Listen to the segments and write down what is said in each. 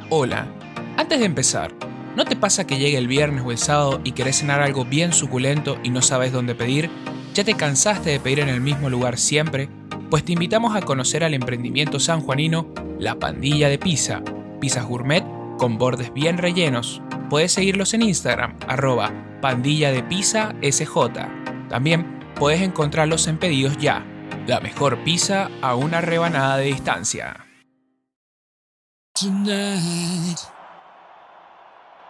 Hola, antes de empezar, ¿no te pasa que llega el viernes o el sábado y querés cenar algo bien suculento y no sabes dónde pedir? ¿Ya te cansaste de pedir en el mismo lugar siempre? Pues te invitamos a conocer al emprendimiento sanjuanino La Pandilla de Pizza, pizzas gourmet con bordes bien rellenos. Puedes seguirlos en Instagram, @pandilladepizzasj. También puedes encontrarlos en Pedidos Ya, la mejor pizza a una rebanada de distancia. Tonight,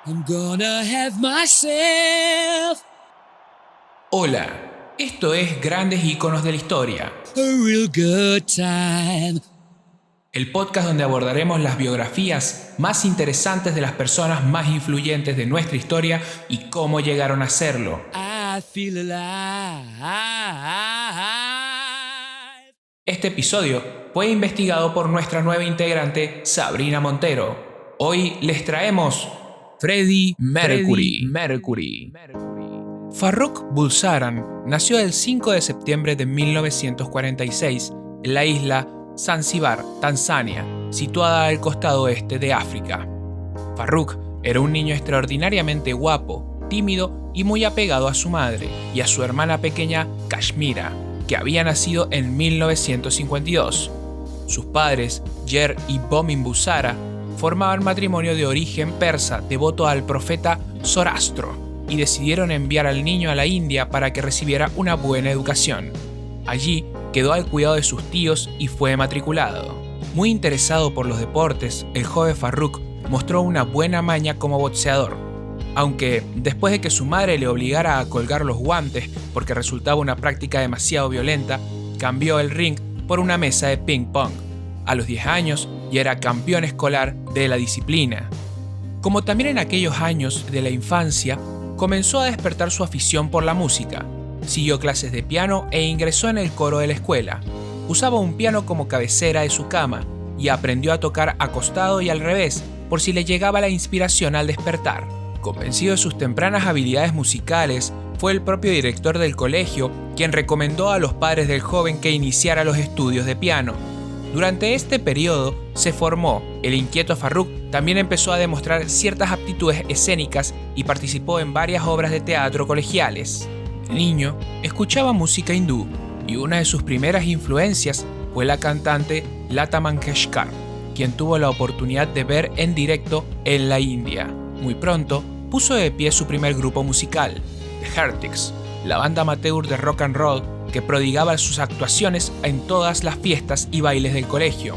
I'm gonna have myself Hola, esto es Grandes Íconos de la Historia, a real good time. el podcast donde abordaremos las biografías más interesantes de las personas más influyentes de nuestra historia y cómo llegaron a serlo. I feel alive. Este episodio fue investigado por nuestra nueva integrante Sabrina Montero. Hoy les traemos Freddie Mercury. Farrokh Bulsara nació el 5 de septiembre de 1946 en la isla Zanzíbar, Tanzania, situada al costado oeste de África. Farrokh era un niño extraordinariamente guapo, tímido y muy apegado a su madre y a su hermana pequeña Kashmira, que había nacido en 1952. Sus padres, Yer y Bomin Bulsara, formaban matrimonio de origen persa devoto al profeta Zoroastro y decidieron enviar al niño a la India para que recibiera una buena educación. Allí quedó al cuidado de sus tíos y fue matriculado. Muy interesado por los deportes, el joven Farrokh mostró una buena maña como boxeador. Aunque, después de que su madre le obligara a colgar los guantes porque resultaba una práctica demasiado violenta, cambió el ring por una mesa de ping-pong. A los 10 años ya era campeón escolar de la disciplina. Como también en aquellos años de la infancia, comenzó a despertar su afición por la música. Siguió clases de piano e ingresó en el coro de la escuela. Usaba un piano como cabecera de su cama y aprendió a tocar acostado y al revés por si le llegaba la inspiración al despertar. Convencido de sus tempranas habilidades musicales, fue el propio director del colegio quien recomendó a los padres del joven que iniciara los estudios de piano. Durante este periodo se formó. El inquieto Farrokh también empezó a demostrar ciertas aptitudes escénicas y participó en varias obras de teatro colegiales. De niño, escuchaba música hindú y una de sus primeras influencias fue la cantante Lata Mangeshkar, quien tuvo la oportunidad de ver en directo en la India. Muy pronto, puso de pie su primer grupo musical, The Heretics, la banda amateur de rock and roll que prodigaba sus actuaciones en todas las fiestas y bailes del colegio.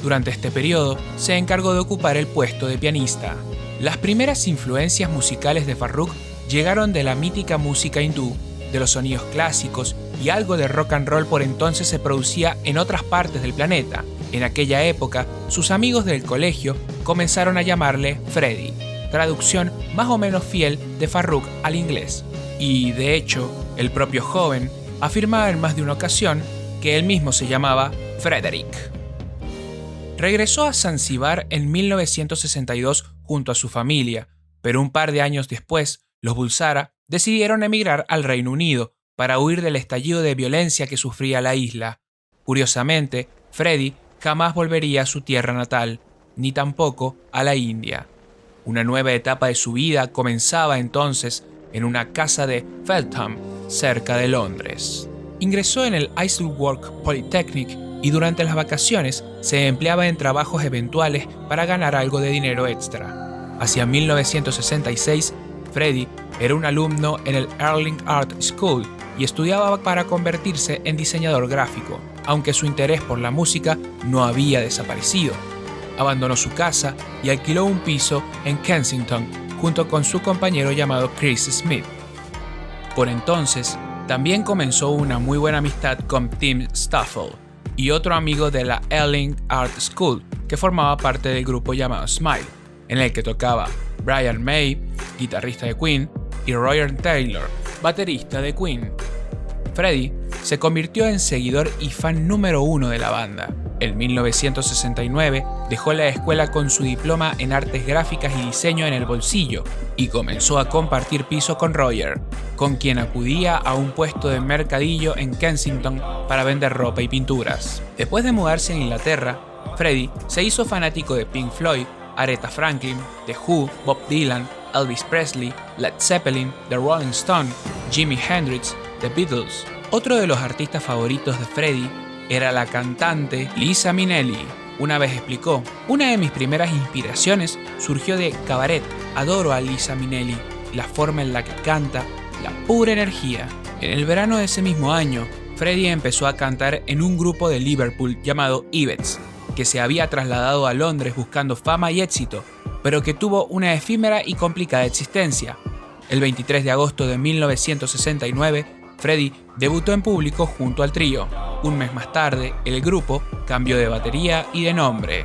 Durante este periodo, se encargó de ocupar el puesto de pianista. Las primeras influencias musicales de Farrokh llegaron de la mítica música hindú, de los sonidos clásicos y algo de rock and roll por entonces se producía en otras partes del planeta. En aquella época, sus amigos del colegio comenzaron a llamarle Freddie, traducción más o menos fiel de Farrokh al inglés. Y, de hecho, el propio joven afirmaba en más de una ocasión que él mismo se llamaba Frederick. Regresó a Zanzíbar en 1962 junto a su familia, pero un par de años después, los Bulsara decidieron emigrar al Reino Unido para huir del estallido de violencia que sufría la isla. Curiosamente, Freddie jamás volvería a su tierra natal, ni tampoco a la India. Una nueva etapa de su vida comenzaba entonces en una casa de Feltham, cerca de Londres. Ingresó en el Isleworth Polytechnic y durante las vacaciones se empleaba en trabajos eventuales para ganar algo de dinero extra. Hacia 1966, Freddie era un alumno en el Ealing Art School y estudiaba para convertirse en diseñador gráfico, aunque su interés por la música no había desaparecido. Abandonó su casa y alquiló un piso en Kensington junto con su compañero llamado Chris Smith. Por entonces, también comenzó una muy buena amistad con Tim Staffel y otro amigo de la Ealing Art School que formaba parte del grupo llamado Smile, en el que tocaba Brian May, guitarrista de Queen, y Roger Taylor, baterista de Queen. Freddie se convirtió en seguidor y fan número 1 de la banda. En 1969 dejó la escuela con su diploma en artes gráficas y diseño en el bolsillo y comenzó a compartir piso con Roger, con quien acudía a un puesto de mercadillo en Kensington para vender ropa y pinturas. Después de mudarse a Inglaterra, Freddie se hizo fanático de Pink Floyd Aretha Franklin, The Who, Bob Dylan, Elvis Presley, Led Zeppelin, The Rolling Stones, Jimi Hendrix, The Beatles. Otro de los artistas favoritos de Freddie era la cantante Liza Minnelli. Una vez explicó: una de mis primeras inspiraciones surgió de Cabaret. Adoro a Liza Minnelli, la forma en la que canta, la pura energía. En el verano de ese mismo año, Freddie empezó a cantar en un grupo de Liverpool llamado Ibex, que se había trasladado a Londres buscando fama y éxito, pero que tuvo una efímera y complicada existencia. El 23 de agosto de 1969, Freddie debutó en público junto al trío. Un mes más tarde, el grupo cambió de batería y de nombre.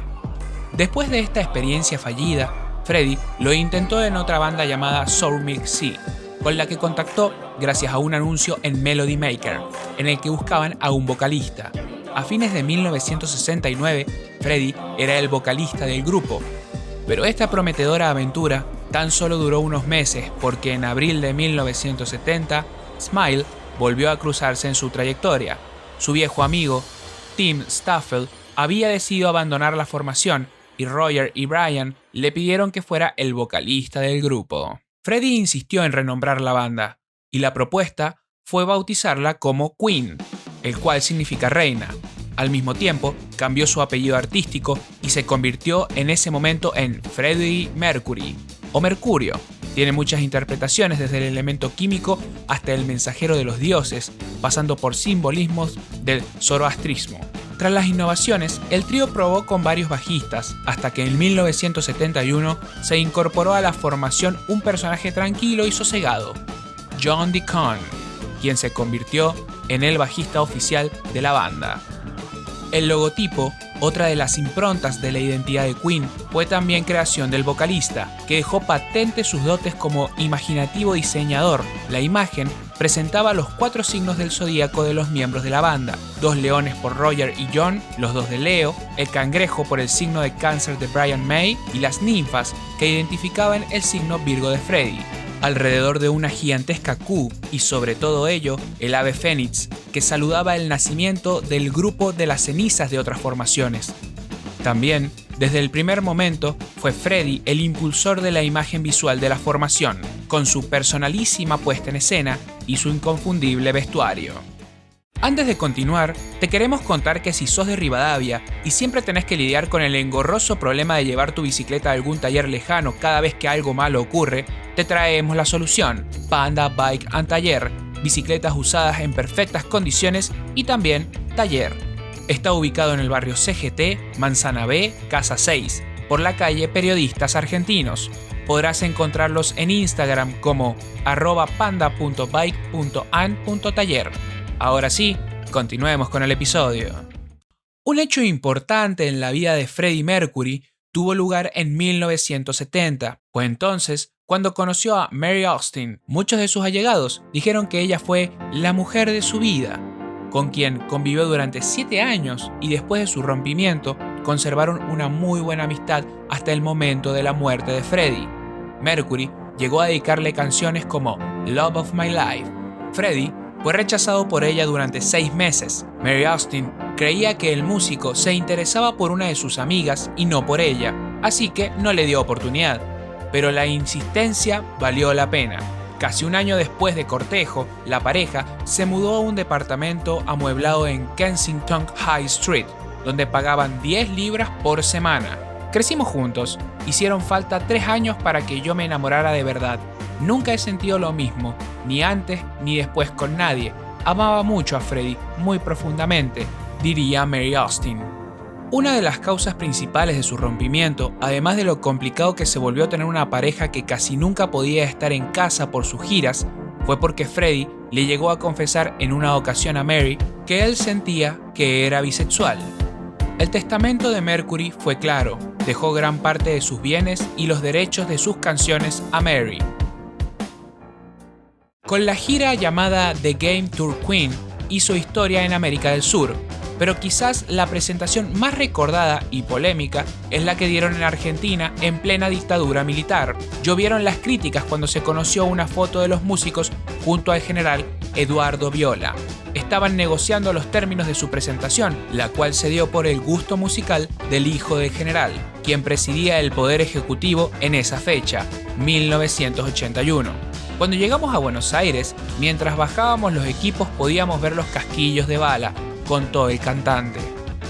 Después de esta experiencia fallida, Freddie lo intentó en otra banda llamada Sour Milk Sea, con la que contactó gracias a un anuncio en Melody Maker, en el que buscaban a un vocalista. A fines de 1969, Freddie era el vocalista del grupo, pero esta prometedora aventura tan solo duró unos meses porque en abril de 1970, Smile volvió a cruzarse en su trayectoria. Su viejo amigo, Tim Staffel, había decidido abandonar la formación y Roger y Brian le pidieron que fuera el vocalista del grupo. Freddie insistió en renombrar la banda, y la propuesta fue bautizarla como Queen, el cual significa reina. Al mismo tiempo, cambió su apellido artístico y se convirtió en ese momento en Freddie Mercury, o Mercurio. Tiene muchas interpretaciones, desde el elemento químico hasta el mensajero de los dioses, pasando por simbolismos del zoroastrismo. Tras las innovaciones, el trío probó con varios bajistas, hasta que en 1971 se incorporó a la formación un personaje tranquilo y sosegado, John Deacon, quien se convirtió en el bajista oficial de la banda. El logotipo, otra de las improntas de la identidad de Queen, fue también creación del vocalista, que dejó patente sus dotes como imaginativo diseñador. La imagen presentaba los 4 signos del zodíaco de los miembros de la banda: 2 leones por Roger y John, los 2 de Leo, el cangrejo por el signo de Cáncer de Brian May y las ninfas que identificaban el signo Virgo de Freddie. Alrededor de una gigantesca Q, y sobre todo ello, el ave fénix, que saludaba el nacimiento del grupo de las cenizas de otras formaciones. También, desde el primer momento, fue Freddie el impulsor de la imagen visual de la formación, con su personalísima puesta en escena y su inconfundible vestuario. Antes de continuar, te queremos contar que si sos de Rivadavia y siempre tenés que lidiar con el engorroso problema de llevar tu bicicleta a algún taller lejano cada vez que algo malo ocurre, te traemos la solución: Panda Bike and Taller, bicicletas usadas en perfectas condiciones y también taller. Está ubicado en el barrio CGT, Manzana B, Casa 6, por la calle Periodistas Argentinos. Podrás encontrarlos en Instagram como @panda.bike.an.taller. Ahora sí, continuemos con el episodio. Un hecho importante en la vida de Freddie Mercury tuvo lugar en 1970. Fue entonces cuando conoció a Mary Austin. Muchos de sus allegados dijeron que ella fue la mujer de su vida, con quien convivió durante 7 años, y después de su rompimiento conservaron una muy buena amistad hasta el momento de la muerte de Freddie. Mercury llegó a dedicarle canciones como Love of My Life. Freddie fue rechazado por ella durante 6 meses. Mary Austin creía que el músico se interesaba por una de sus amigas y no por ella, así que no le dio oportunidad. Pero la insistencia valió la pena. Casi un año después de cortejo, la pareja se mudó a un departamento amueblado en Kensington High Street, donde pagaban 10 libras por semana. Crecimos juntos, hicieron falta 3 años para que yo me enamorara de verdad. Nunca he sentido lo mismo, ni antes ni después con nadie. Amaba mucho a Freddie, muy profundamente, diría Mary Austin. Una de las causas principales de su rompimiento, además de lo complicado que se volvió tener una pareja que casi nunca podía estar en casa por sus giras, fue porque Freddie le llegó a confesar en una ocasión a Mary que él sentía que era bisexual. El testamento de Mercury fue claro: dejó gran parte de sus bienes y los derechos de sus canciones a Mary. Con la gira llamada The Game Tour Queen, hizo historia en América del Sur, pero quizás la presentación más recordada y polémica es la que dieron en Argentina en plena dictadura militar. Llovieron las críticas cuando se conoció una foto de los músicos junto al general Eduardo Viola. estaban negociando los términos de su presentación, la cual se dio por el gusto musical del hijo del general, quien presidía el poder ejecutivo en esa fecha, 1981. Cuando llegamos a Buenos Aires, mientras bajábamos los equipos podíamos ver los casquillos de bala, contó el cantante.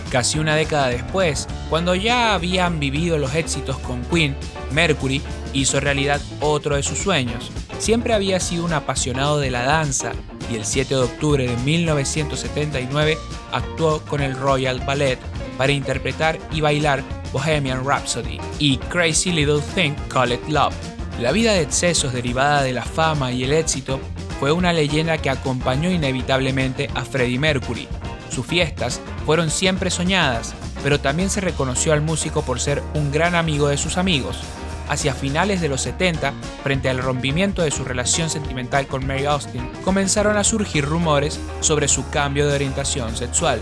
Casi una década después, cuando ya habían vivido los éxitos con Queen, Mercury hizo realidad otro de sus sueños. Siempre había sido un apasionado de la danza y el 7 de octubre de 1979 actuó con el Royal Ballet para interpretar y bailar Bohemian Rhapsody y Crazy Little Thing Called Love. La vida de excesos derivada de la fama y el éxito fue una leyenda que acompañó inevitablemente a Freddie Mercury. Sus fiestas fueron siempre soñadas, pero también se reconoció al músico por ser un gran amigo de sus amigos. Hacia finales de los 70, frente al rompimiento de su relación sentimental con Mary Austin, comenzaron a surgir rumores sobre su cambio de orientación sexual.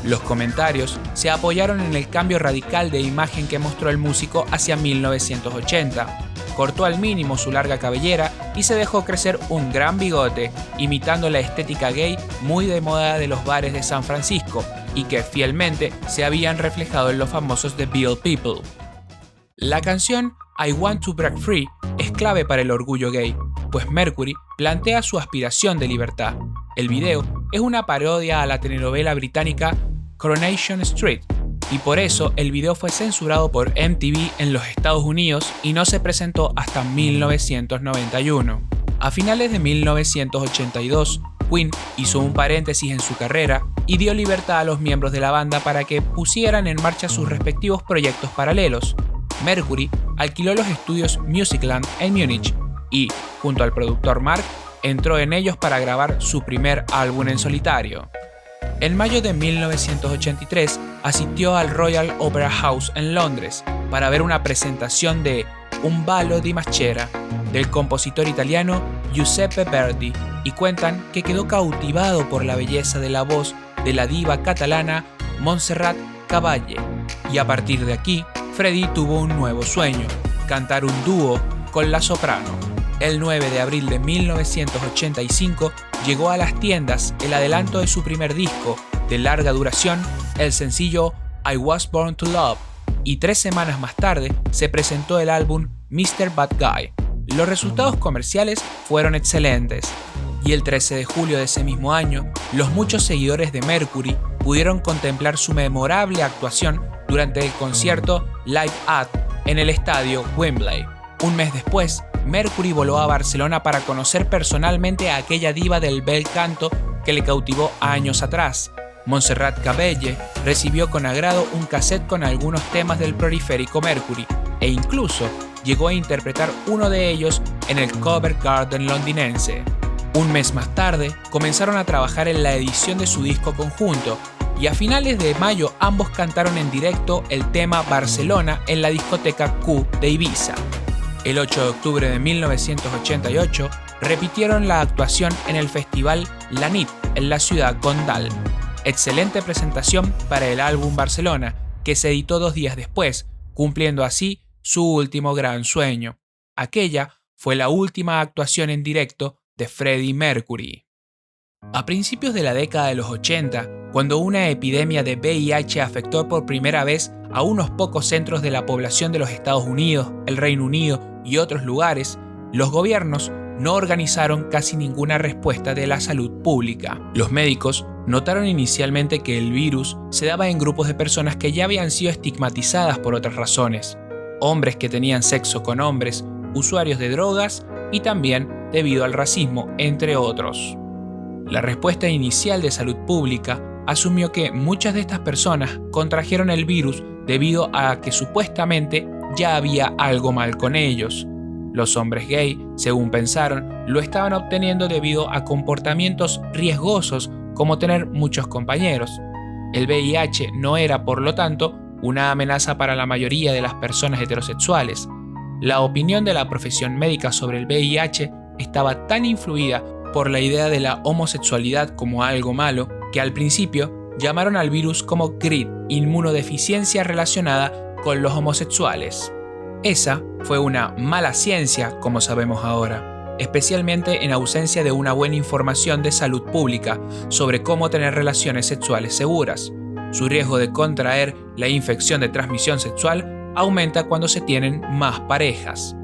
Los comentarios se apoyaron en el cambio radical de imagen que mostró el músico hacia 1980. Cortó al mínimo su larga cabellera y se dejó crecer un gran bigote, imitando la estética gay muy de moda de los bares de San Francisco y que fielmente se habían reflejado en los famosos The Beale People. La canción I Want to Break Free es clave para el orgullo gay, pues Mercury plantea su aspiración de libertad. El video es una parodia a la telenovela británica Coronation Street, y por eso el video fue censurado por MTV en los Estados Unidos y no se presentó hasta 1991. A finales de 1982, Queen hizo un paréntesis en su carrera y dio libertad a los miembros de la banda para que pusieran en marcha sus respectivos proyectos paralelos. Mercury alquiló los estudios Musicland en Múnich y, junto al productor Mark, entró en ellos para grabar su primer álbum en solitario. En mayo de 1983 asistió al Royal Opera House en Londres para ver una presentación de Un ballo di maschera del compositor italiano Giuseppe Verdi y cuentan que quedó cautivado por la belleza de la voz de la diva catalana Montserrat Caballé, y a partir de aquí Freddie tuvo un nuevo sueño: cantar un dúo con la soprano. El 9 de abril de 1985 llegó a las tiendas el adelanto de su primer disco de larga duración, el sencillo I Was Born to Love, y 3 semanas más tarde se presentó el álbum Mr. Bad Guy. Los resultados comerciales fueron excelentes, y el 13 de julio de ese mismo año, los muchos seguidores de Mercury pudieron contemplar su memorable actuación durante el concierto Live Aid en el estadio Wembley. Un mes después, Mercury voló a Barcelona para conocer personalmente a aquella diva del bel canto que le cautivó años atrás. Montserrat Caballé recibió con agrado un cassette con algunos temas del proliférico Mercury e incluso llegó a interpretar uno de ellos en el Covent Garden londinense. Un mes más tarde, comenzaron a trabajar en la edición de su disco conjunto y a finales de mayo ambos cantaron en directo el tema Barcelona en la discoteca Q de Ibiza. El 8 de octubre de 1988 repitieron la actuación en el festival La Nit en la ciudad condal. Excelente presentación para el álbum Barcelona, que se editó 2 días después, cumpliendo así su último gran sueño. Aquella fue la última actuación en directo de Freddie Mercury. A principios de la década de los 80, cuando una epidemia de VIH afectó por primera vez a unos pocos centros de la población de los Estados Unidos, el Reino Unido y otros lugares, los gobiernos no organizaron casi ninguna respuesta de la salud pública. Los médicos notaron inicialmente que el virus se daba en grupos de personas que ya habían sido estigmatizadas por otras razones: hombres que tenían sexo con hombres, usuarios de drogas y también debido al racismo, entre otros. La respuesta inicial de salud pública asumió que muchas de estas personas contrajeron el virus debido a que supuestamente ya había algo mal con ellos. Los hombres gay, según pensaron, lo estaban obteniendo debido a comportamientos riesgosos como tener muchos compañeros. El VIH no era, por lo tanto, una amenaza para la mayoría de las personas heterosexuales. La opinión de la profesión médica sobre el VIH estaba tan influida por la idea de la homosexualidad como algo malo, que al principio llamaron al virus como GRID, inmunodeficiencia relacionada con los homosexuales. Esa fue una mala ciencia, como sabemos ahora. especialmente en ausencia de una buena información de salud pública sobre cómo tener relaciones sexuales seguras. Su riesgo de contraer la infección de transmisión sexual aumenta cuando se tienen más parejas.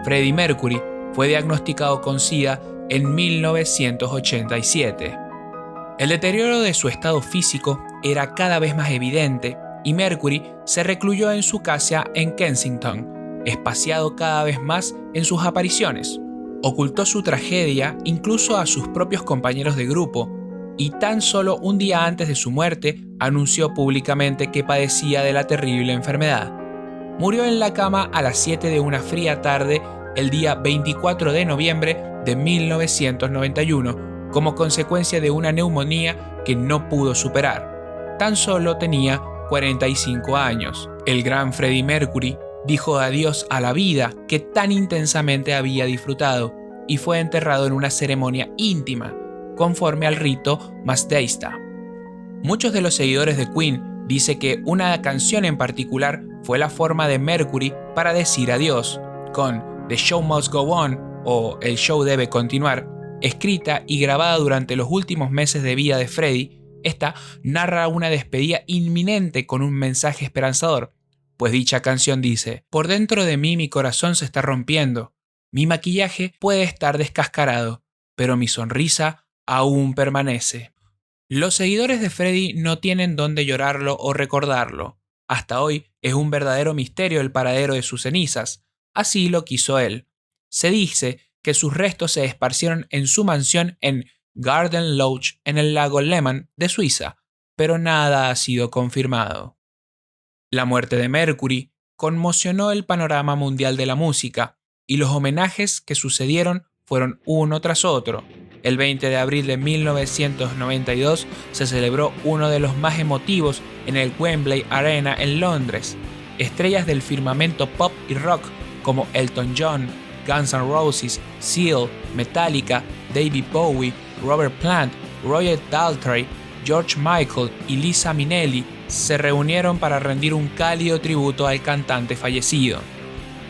Freddie Mercury fue diagnosticado con SIDA en 1987. El deterioro de su estado físico era cada vez más evidente y Mercury se recluyó en su casa en Kensington, espaciado cada vez más en sus apariciones. Ocultó su tragedia incluso a sus propios compañeros de grupo y tan solo un día antes de su muerte anunció públicamente que padecía de la terrible enfermedad. Murió en la cama a las 7 de una fría tarde el día 24 de noviembre de 1991 como consecuencia de una neumonía que no pudo superar. Tan solo tenía 45 años. El gran Freddie Mercury dijo adiós a la vida que tan intensamente había disfrutado y fue enterrado en una ceremonia íntima, conforme al rito Mazda. Muchos de los seguidores de Queen dicen que una canción en particular fue la forma de Mercury para decir adiós, con The Show Must Go On o El show debe continuar, escrita y grabada durante los últimos meses de vida de Freddie. Esta narra una despedida inminente con un mensaje esperanzador, pues dicha canción dice: por dentro de mí mi corazón se está rompiendo, mi maquillaje puede estar descascarado, pero mi sonrisa aún permanece. Los seguidores de Freddie no tienen dónde llorarlo o recordarlo. Hasta hoy es un verdadero misterio el paradero de sus cenizas. Así lo quiso él. Se dice que sus restos se esparcieron en su mansión en Garden Lodge en el lago Léman de Suiza, pero nada ha sido confirmado. La muerte de Mercury conmocionó el panorama mundial de la música y los homenajes que sucedieron fueron uno tras otro. El 20 de abril de 1992 se celebró uno de los más emotivos en el Wembley Arena en Londres. Estrellas del firmamento pop y rock como Elton John, Guns N' Roses, Seal, Metallica, David Bowie, Robert Plant, Roger Daltrey, George Michael y Liza Minnelli se reunieron para rendir un cálido tributo al cantante fallecido.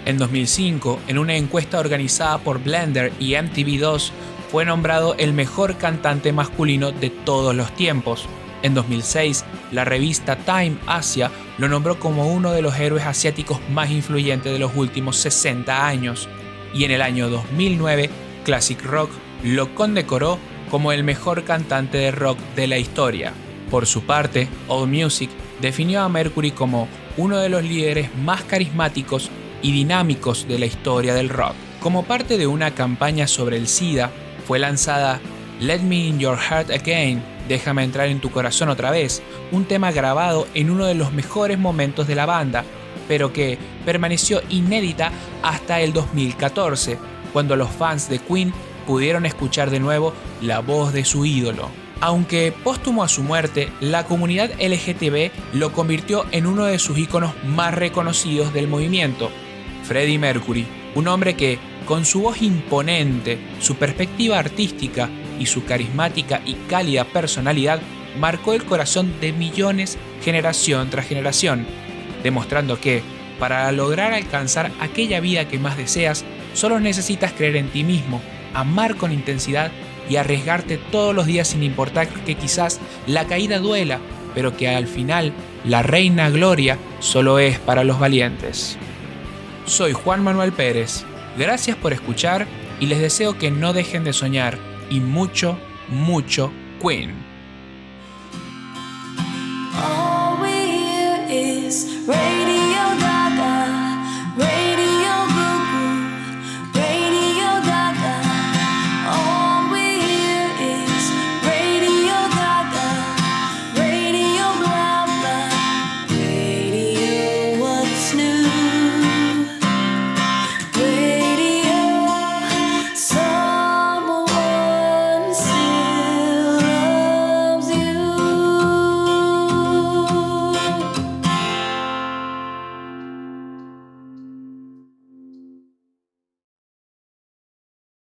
En 2005, en una encuesta organizada por Blender y MTV2, fue nombrado el mejor cantante masculino de todos los tiempos. En 2006, la revista Time Asia lo nombró como uno de los héroes asiáticos más influyentes de los últimos 60 años. Y en el año 2009, Classic Rock lo condecoró como el mejor cantante de rock de la historia. Por su parte, AllMusic definió a Mercury como uno de los líderes más carismáticos y dinámicos de la historia del rock. Como parte de una campaña sobre el SIDA, fue lanzada Let Me In Your Heart Again, Déjame entrar en tu corazón otra vez, un tema grabado en uno de los mejores momentos de la banda, pero que permaneció inédita hasta el 2014, cuando los fans de Queen pudieron escuchar de nuevo la voz de su ídolo. Aunque póstumo a su muerte, la comunidad LGTB lo convirtió en uno de sus íconos más reconocidos del movimiento. Freddie Mercury, un hombre que, con su voz imponente, su perspectiva artística y su carismática y cálida personalidad, marcó el corazón de millones generación tras generación, demostrando que, para lograr alcanzar aquella vida que más deseas, solo necesitas creer en ti mismo, amar con intensidad y arriesgarte todos los días sin importar que quizás la caída duela, pero que al final la reina gloria solo es para los valientes. Soy Juan Manuel Pérez, gracias por escuchar y les deseo que no dejen de soñar y mucho, mucho Queen. All we hear is rain.